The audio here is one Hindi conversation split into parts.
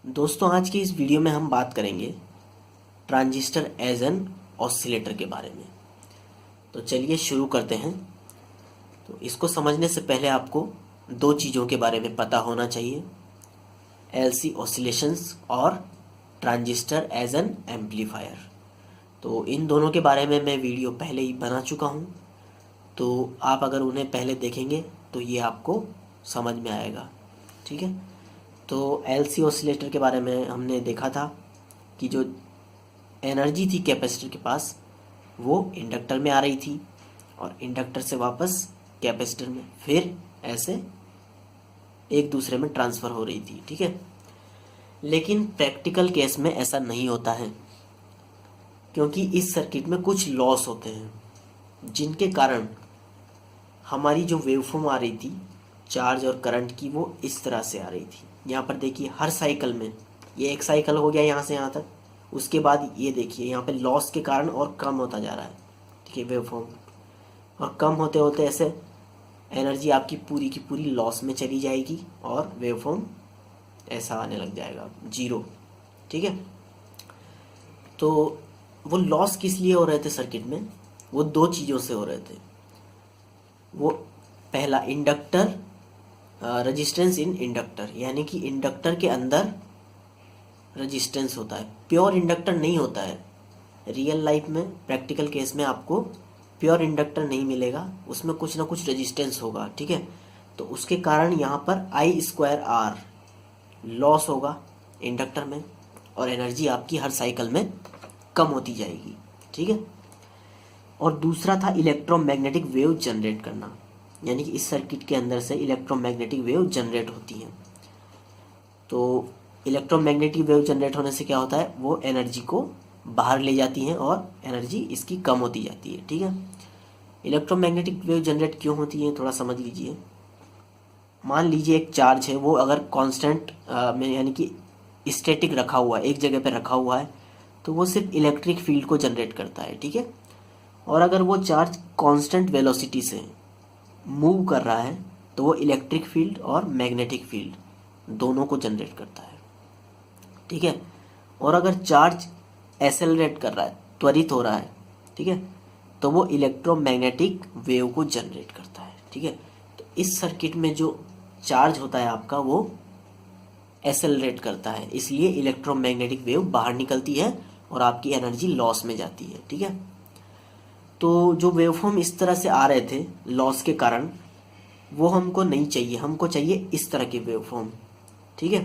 दोस्तों, आज की इस वीडियो में हम बात करेंगे ट्रांजिस्टर एज एन ऑसिलेटर के बारे में। तो चलिए शुरू करते हैं। तो इसको समझने से पहले आपको दो चीज़ों के बारे में पता होना चाहिए, एलसी ऑसिलेशंस और ट्रांजिस्टर एज एन एम्पलीफायर। तो इन दोनों के बारे में मैं वीडियो पहले ही बना चुका हूँ, तो आप अगर उन्हें पहले देखेंगे तो ये आपको समझ में आएगा। ठीक है। तो एलसी ऑसिलेटर के बारे में हमने देखा था कि जो एनर्जी थी कैपेसिटर के पास वो इंडक्टर में आ रही थी और इंडक्टर से वापस कैपेसिटर में, फिर ऐसे एक दूसरे में ट्रांसफ़र हो रही थी। ठीक है। लेकिन प्रैक्टिकल केस में ऐसा नहीं होता है, क्योंकि इस सर्किट में कुछ लॉस होते हैं जिनके कारण हमारी जो वेवफॉर्म आ रही थी चार्ज और करंट की, वो इस तरह से आ रही थी। यहाँ पर देखिए, हर साइकिल में ये एक साइकिल हो गया यहाँ से यहाँ तक, उसके बाद ये देखिए यहाँ पे लॉस के कारण और कम होता जा रहा है। ठीक है, वेवफॉर्म, और कम होते होते ऐसे एनर्जी आपकी पूरी की पूरी लॉस में चली जाएगी और वेवफॉर्म ऐसा आने लग जाएगा, जीरो। ठीक है। तो वो लॉस किस लिए हो रहे थे सर्किट में? वो दो चीज़ों से हो रहे थे। वो पहला, इंडक्टर रेजिस्टेंस इन इंडक्टर, यानी कि इंडक्टर के अंदर रेजिस्टेंस होता है, प्योर इंडक्टर नहीं होता है। रियल लाइफ में, प्रैक्टिकल केस में आपको प्योर इंडक्टर नहीं मिलेगा, उसमें कुछ ना कुछ रेजिस्टेंस होगा। ठीक है। तो उसके कारण यहाँ पर I²R लॉस होगा इंडक्टर में और एनर्जी आपकी हर साइकिल में कम होती जाएगी। ठीक है। और दूसरा था इलेक्ट्रोमैग्नेटिक वेव जनरेट करना, यानी कि इस सर्किट के अंदर से इलेक्ट्रोमैग्नेटिक वेव जनरेट होती हैं। तो इलेक्ट्रोमैग्नेटिक वेव जनरेट होने से क्या होता है, वो एनर्जी को बाहर ले जाती हैं और एनर्जी इसकी कम होती जाती है। ठीक है। इलेक्ट्रोमैग्नेटिक वेव जनरेट क्यों होती है, थोड़ा समझ लीजिए। मान लीजिए एक चार्ज है, वो अगर कांस्टेंट में, यानी कि स्टैटिक रखा हुआ है, एक जगह पर रखा हुआ है, तो वो सिर्फ इलेक्ट्रिक फील्ड को जनरेट करता है। ठीक है। और अगर वो चार्ज कांस्टेंट वेलोसिटी से मूव कर रहा है तो वो इलेक्ट्रिक फील्ड और मैग्नेटिक फील्ड दोनों को जनरेट करता है। ठीक है। और अगर चार्ज एसेलरेट कर रहा है, त्वरित हो रहा है, ठीक है, तो वो इलेक्ट्रोमैग्नेटिक वेव को जनरेट करता है। ठीक है। तो इस सर्किट में जो चार्ज होता है आपका, वो एसेलरेट करता है, इसलिए इलेक्ट्रोमैग्नेटिक वेव बाहर निकलती है और आपकी एनर्जी लॉस में जाती है। ठीक है। तो जो वेवफॉर्म इस तरह से आ रहे थे लॉस के कारण, वो हमको नहीं चाहिए, हमको चाहिए इस तरह के वेवफॉर्म। ठीक है।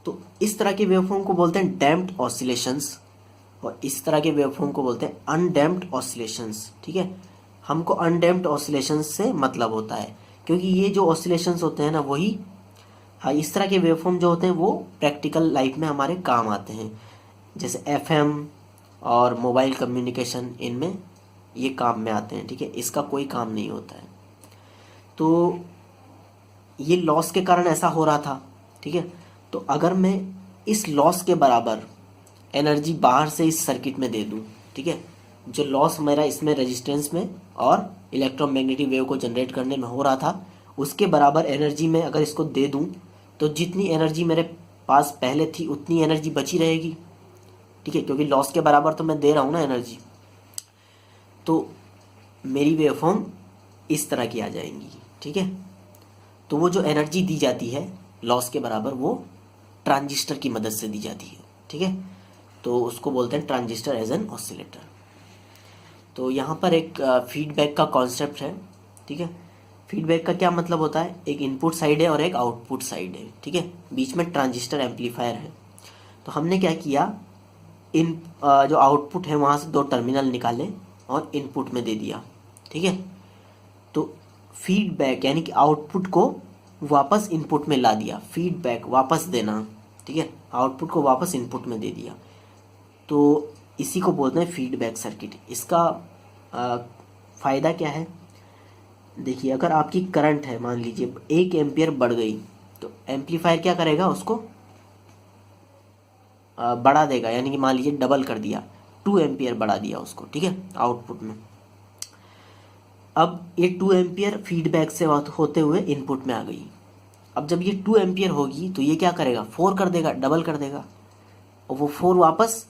तो इस तरह के वेवफॉर्म को बोलते हैं डैम्प्ड ऑसिलेशंस और इस तरह के वेवफॉर्म को बोलते हैं अनडैम्प्ड ऑसिलेशंस। ठीक है। हमको अनडैम्प्ड ऑसिलेशंस से मतलब होता है, क्योंकि ये जो ऑसिलेशंस होते हैं ना, वही, हाँ, इस तरह के वेवफॉर्म जो होते हैं वो प्रैक्टिकल लाइफ में हमारे काम आते हैं, जैसे एफएम और मोबाइल कम्युनिकेशन, इनमें ये काम में आते हैं। ठीक है। इसका कोई काम नहीं होता है। तो ये लॉस के कारण ऐसा हो रहा था। ठीक है। तो अगर मैं इस लॉस के बराबर एनर्जी बाहर से इस सर्किट में दे दूं, ठीक है, जो लॉस मेरा इसमें रेजिस्टेंस में और इलेक्ट्रोमैग्नेटिक वेव को जनरेट करने में हो रहा था, उसके बराबर एनर्जी में अगर इसको दे दूं, तो जितनी एनर्जी मेरे पास पहले थी उतनी एनर्जी बची रहेगी। ठीक है, क्योंकि लॉस के बराबर तो मैं दे रहा हूँ ना एनर्जी। तो मेरी वेवफॉर्म इस तरह की आ जाएंगी। ठीक है। तो वो जो एनर्जी दी जाती है लॉस के बराबर, वो ट्रांजिस्टर की मदद से दी जाती है। ठीक है। तो उसको बोलते हैं ट्रांजिस्टर एज एन ऑसिलेटर। तो यहाँ पर एक फीडबैक का कॉन्सेप्ट है। ठीक है। फीडबैक का क्या मतलब होता है, एक इनपुट साइड है और एक आउटपुट साइड है। ठीक है। बीच में ट्रांजिस्टर एम्पलीफायर है। तो हमने क्या किया, इन जो आउटपुट है वहाँ से दो टर्मिनल निकाले और इनपुट में दे दिया। ठीक है। तो फीडबैक यानी कि आउटपुट को वापस इनपुट में ला दिया, फीडबैक वापस देना। ठीक है। आउटपुट को वापस इनपुट में दे दिया, तो इसी को बोलते हैं फीडबैक सर्किट। इसका फ़ायदा क्या है, देखिए, अगर आपकी करंट है, मान लीजिए 1 एम्पियर बढ़ गई, तो एम्पलीफायर क्या करेगा, उसको बढ़ा देगा, यानी कि मान लीजिए डबल कर दिया, 2 एम्पियर बढ़ा दिया उसको। ठीक है, आउटपुट में। अब ये 2 एम्पियर फीडबैक से होते हुए इनपुट में आ गई। अब जब ये 2 एम्पियर होगी तो ये क्या करेगा, 4 कर देगा, डबल कर देगा, और वो 4 वापस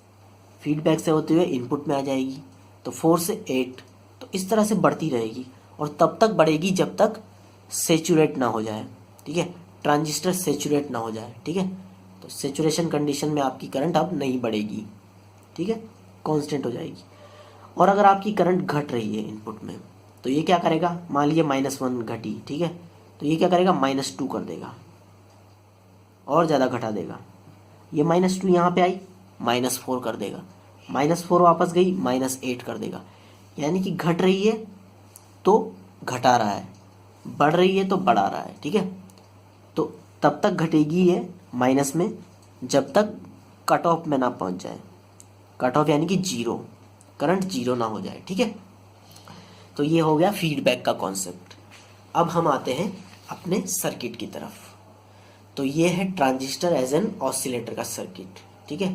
फीडबैक से होते हुए इनपुट में आ जाएगी, तो 4 से 8, तो इस तरह से बढ़ती रहेगी और तब तक बढ़ेगी जब तक सेचुरेट ना हो जाए। ठीक है, ट्रांजिस्टर सेचुरेट ना हो जाए। ठीक है, तो सेचुरेशन कंडीशन में आपकी करंट अब नहीं बढ़ेगी। ठीक है, कांस्टेंट हो जाएगी। और अगर आपकी करंट घट रही है इनपुट में, तो ये क्या करेगा, मान लीजिए -1 घटी, ठीक है, तो ये क्या करेगा, -2 कर देगा और ज़्यादा घटा देगा। ये -2 यहाँ पे आई, -4 कर देगा, -4 वापस गई, -8 कर देगा। यानी कि घट रही है तो घटा रहा है, बढ़ रही है तो बढ़ा रहा है। ठीक है, तो तब तक घटेगी ये माइनस में जब तक कट ऑफ में ना पहुंच जाए। कट ऑफ यानी कि जीरो, करंट जीरो ना हो जाए। ठीक है, तो ये हो गया फीडबैक का कॉन्सेप्ट। अब हम आते हैं अपने सर्किट की तरफ। तो ये है ट्रांजिस्टर एज एन ऑसिलेटर का सर्किट। ठीक है,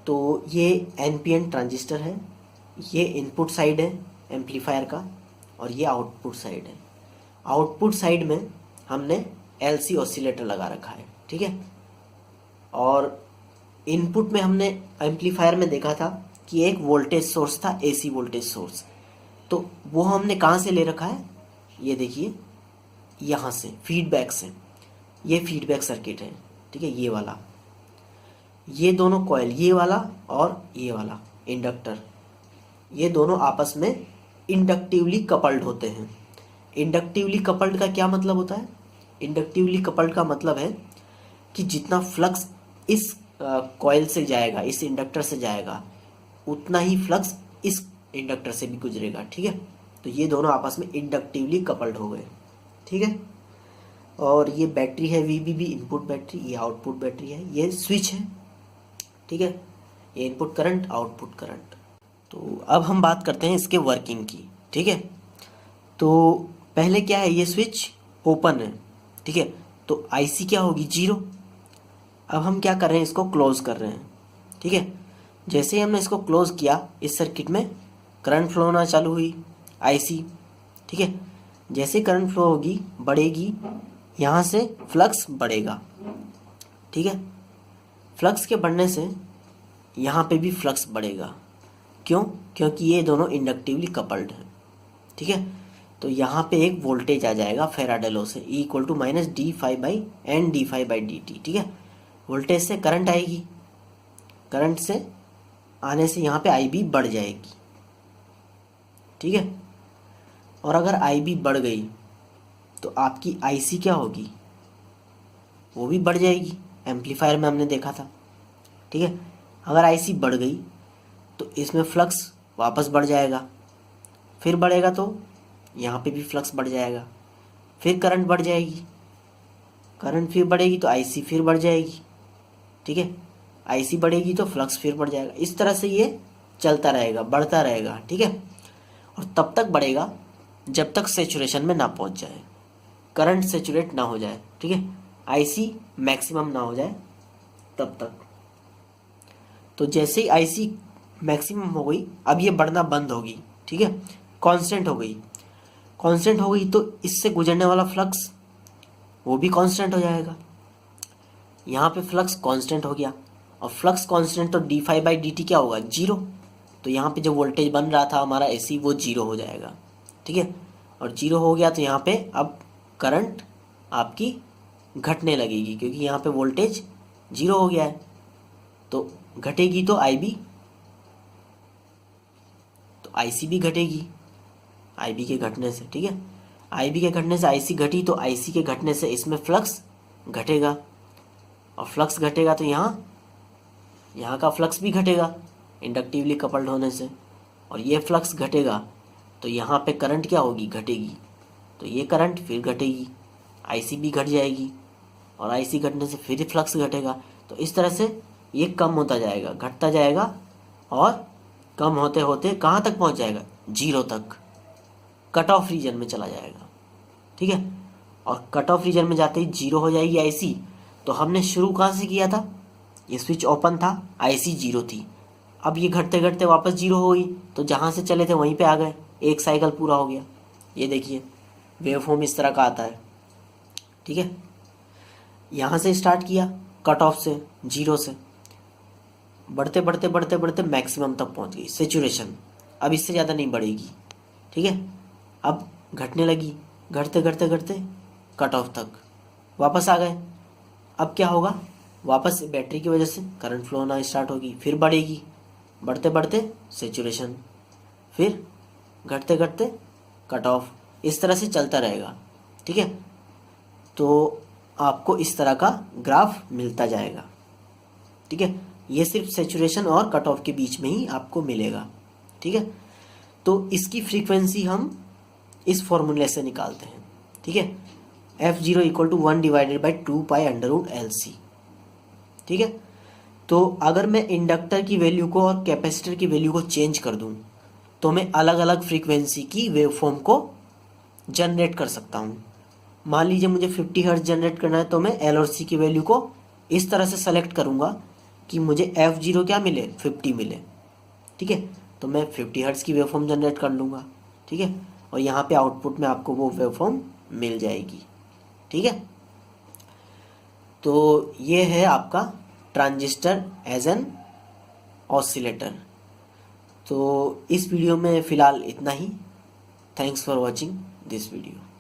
तो ये एनपीएन ट्रांजिस्टर है, ये इनपुट साइड है एम्पलीफायर का, और ये आउटपुट साइड है। आउटपुट साइड में हमने एलसी ऑसिलेटर लगा रखा है। ठीक है, और इनपुट में हमने एम्पलीफायर में देखा था कि एक वोल्टेज सोर्स था, एसी वोल्टेज सोर्स, तो वो हमने कहाँ से ले रखा है, ये देखिए यहाँ से, फीडबैक से। ये फीडबैक सर्किट है। ठीक है, ये वाला, ये दोनों कॉइल, ये वाला और ये वाला इंडक्टर, ये दोनों आपस में इंडक्टिवली कपल्ड होते हैं। इंडक्टिवली कपल्ड का क्या मतलब होता है, इंडक्टिवली कपल्ड का मतलब है कि जितना फ्लक्स इस कॉइल से जाएगा, इस इंडक्टर से जाएगा, उतना ही फ्लक्स इस इंडक्टर से भी गुजरेगा। ठीक है, तो ये दोनों आपस में इंडक्टिवली कपल्ड हो गए। ठीक है, और ये बैटरी है वीबीबी, इनपुट बैटरी, ये आउटपुट बैटरी है, ये स्विच है। ठीक है, ये इनपुट करंट, आउटपुट करंट। तो अब हम बात करते हैं इसके वर्किंग की। ठीक है, तो पहले क्या है, ये स्विच ओपन है। ठीक है, तो आईसी क्या होगी, 0। अब हम क्या कर रहे हैं, इसको क्लोज कर रहे हैं। ठीक है, जैसे ही हमने इसको क्लोज किया, इस सर्किट में करंट फ्लो होना चालू हुई, आईसी। ठीक है, जैसे करंट फ्लो होगी, बढ़ेगी, यहाँ से फ्लक्स बढ़ेगा। ठीक है, फ्लक्स के बढ़ने से यहाँ पे भी फ्लक्स बढ़ेगा। क्यों, क्योंकि ये दोनों इंडक्टिवली कपल्ड हैं। ठीक है, तो यहाँ पे एक वोल्टेज आ जाएगा फैराडे लॉ से, E = -d∅/N ठीक है, वोल्टेज से करंट आएगी, करंट से आने से यहाँ पे IB बढ़ जाएगी। ठीक है, और अगर IB बढ़ गई तो आपकी IC क्या होगी, वो भी बढ़ जाएगी। एम्पलीफायर में हमने देखा था। ठीक है, अगर IC बढ़ गई तो इसमें फ्लक्स वापस बढ़ जाएगा, फिर बढ़ेगा तो यहाँ पे भी फ्लक्स बढ़ जाएगा, फिर करंट बढ़ जाएगी, करंट फिर बढ़ेगी तो IC फिर बढ़ जाएगी। ठीक है, IC बढ़ेगी तो फ्लक्स फिर बढ़ जाएगा। इस तरह से ये चलता रहेगा, बढ़ता रहेगा। ठीक है, और तब तक बढ़ेगा जब तक सेचुरेशन में ना पहुंच जाए, करंट सेचुरेट ना हो जाए। ठीक है, IC मैक्सिमम ना हो जाए तब तक। तो जैसे ही IC मैक्सिमम हो गई, अब ये बढ़ना बंद होगी। ठीक है, कांस्टेंट हो गई, कांस्टेंट हो गई तो इससे गुजरने वाला फ्लक्स वो भी कांस्टेंट हो जाएगा। यहाँ पे फ्लक्स कांस्टेंट हो गया, और फ्लक्स कांस्टेंट तो d∅/dt क्या होगा, 0। तो यहाँ पे जो वोल्टेज बन रहा था हमारा AC, वो 0 हो जाएगा। ठीक है, और 0 हो गया तो यहाँ पे अब करंट आपकी घटने लगेगी, क्योंकि यहाँ पे वोल्टेज 0 हो गया है, तो घटेगी तो IB, तो IC भी घटेगी IB के घटने से। ठीक है, IB के घटने से IC घटी, तो IC के घटने से इसमें फ्लक्स घटेगा, और फ्लक्स घटेगा तो यहाँ का फ्लक्स भी घटेगा इंडक्टिवली कपल्ड होने से, और ये फ्लक्स घटेगा तो यहाँ पे करंट क्या होगी, घटेगी, तो ये करंट फिर घटेगी, IC भी घट जाएगी, और IC घटने से फिर फ्लक्स घटेगा। तो इस तरह से ये कम होता जाएगा, घटता जाएगा, और कम होते होते कहाँ तक पहुँच जाएगा, 0 तक, कट ऑफ रीजन में चला जाएगा। ठीक है, और कट ऑफ रीजन में जाते ही 0 हो जाएगी IC। तो हमने शुरू कहाँ से किया था, ये स्विच ओपन था, IC 0 थी, अब ये घटते घटते वापस 0 हो गई, तो जहाँ से चले थे वहीं पे आ गए, एक साइकिल पूरा हो गया। ये देखिए वेवफॉर्म इस तरह का आता है। ठीक है, यहाँ से स्टार्ट किया कट ऑफ से, 0 से, बढ़ते बढ़ते बढ़ते बढ़ते मैक्सिमम तक पहुँच गई सेचुरेशन। अब इससे ज़्यादा नहीं बढ़ेगी, ठीक है। अब घटने लगी, घटते घटते घटते कट ऑफ तक वापस आ गए। अब क्या होगा, वापस बैटरी की वजह से करंट फ्लो होना स्टार्ट होगी, फिर बढ़ेगी, बढ़ते बढ़ते सेचुरेशन, फिर घटते घटते कट ऑफ, इस तरह से चलता रहेगा, ठीक है। तो आपको इस तरह का ग्राफ मिलता जाएगा, ठीक है। ये सिर्फ सेचुरेशन और कट ऑफ के बीच में ही आपको मिलेगा, ठीक है। तो इसकी फ्रीक्वेंसी हम इस फॉर्मूले से निकालते हैं, ठीक है। F0 इक्वल टू 1/2π√LC, ठीक है। तो अगर मैं इंडक्टर की वैल्यू को और कैपेसिटर की वैल्यू को चेंज कर दूं तो मैं अलग अलग फ्रीक्वेंसी की वेवफॉर्म को जनरेट कर सकता हूं। मान लीजिए मुझे 50 हर्ट्ज जनरेट करना है, तो मैं L और C की वैल्यू को इस तरह से सेलेक्ट करूंगा कि मुझे F0 क्या मिले, 50 मिले, ठीक है। तो मैं 50 हर्ट्ज की वेवफॉर्म जनरेट कर लूँगा, ठीक है। और यहाँ पे आउटपुट में आपको वो वेवफॉर्म मिल जाएगी, ठीक है। तो ये है आपका ट्रांजिस्टर एज एन ऑसिलेटर। तो इस वीडियो में फ़िलहाल इतना ही। Thanks for watching this video.